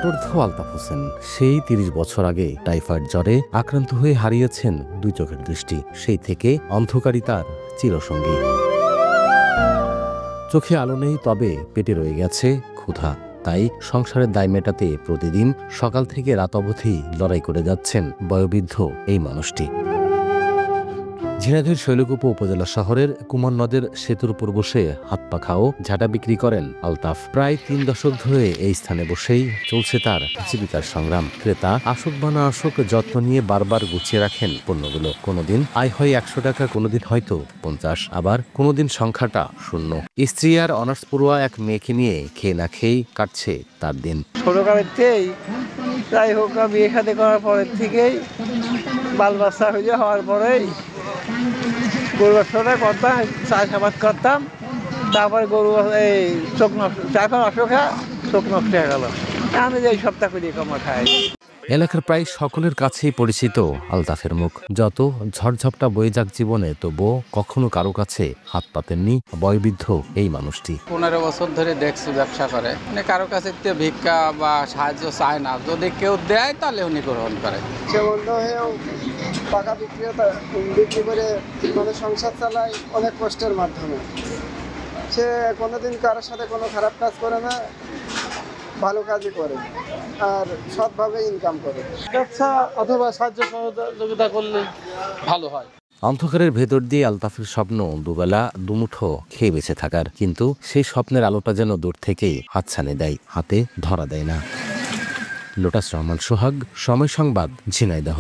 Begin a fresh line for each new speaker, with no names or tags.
ষাটোর্ধ্ব আলতাফ হোসেন সেই ৩০ বছর আগে টাইফয়েড জ্বরে আক্রান্ত হয়ে হারিয়েছেন দুই চোখের দৃষ্টি। সেই থেকে অন্ধকারই তার চিরসঙ্গী। চোখে আলো নেই, তবে পেটে রয়ে গেছে ক্ষুধা। তাই সংসারের দায় মেটাতে প্রতিদিন সকাল থেকে রাত অবধি লড়াই করে যাচ্ছেন বয়োবৃদ্ধ এই মানুষটি। ঝিনাইদহের শৈলকুপা উপজেলা শহরের কুমার নদের সেতুর উপর বসে হাত পাখা ও ঝাঁটা বিক্রি করেন আলতাফ। প্রায় ৩ দশক ধরে এই স্থানে বসেই চলছে তার জীবিকার সংগ্রাম। ক্রেতা আসুক বা না আসুক, যত্ন নিয়ে বারবার গুছিয়ে রাখেন পণ্যগুলো। কোনোদিন আয় হয় ১০০ টাকা, কোনোদিন হয়তো ৫০, আবার কোনোদিন সংখ্যাটা শূন্য। স্ত্রী আর অনার্স পড়ুয়া এক মেয়েকে নিয়ে খেয়ে না খেয়েই কাটছে তার দিন।
ছোটকালের থেকেই যাই হোক, বিয়ে শাদী করার পরের থেকেই বাল বাচ্চা হওয়ার পরেই গরু ব্যবসাটা করতাম, চাষাবাদ করতাম। তারপরে গরু এই চোখ নষ্ট, এখন অসুখা চোখ নষ্ট হয়ে গেল। আমি যে এই সপ্তাহ করে কমা খাই।
এলাকার প্রায় সকলের কাছেই পরিচিত আলতাফের মুখ। যত ঝড়ঝপটা বয়ে যাক জীবনে, তবুও কখনো কারো কাছে হাত পাতেননি বয়োবৃদ্ধ এই মানুষটি।
১৫ বছর ধরে দেখছি ব্যবসা করে। মানে কারো কাছে ভিক্ষা বা সাহায্য চায় না, যদি কেউ দেয় তাহলে উনি গ্রহণ করে।
সে বন্ধ হয়েও টাকা বিক্রি করে মানে সংসার চালায় অনেক কষ্টের মাধ্যমে। সে কোনোদিন কারোর সাথে কোনো খারাপ কাজ করে না, ভালো কাজই করে আর সৎভাবে ইনকাম করে।
ব্যবসা অথবা সাহায্য সহযোগিতা করলে ভালো হয়।
অন্ধকারের ভেতর দিয়ে আলতাফের স্বপ্ন দুবেলা দুমুঠো খেয়ে বেঁচে থাকার, কিন্তু সেই স্বপ্নের আলোটা যেন দূর থেকেই হাতছানি দেয়, হাতে ধরা দেয় না। লোটাস রহমান সোহাগ, সময় সংবাদ, ঝিনাইদহ।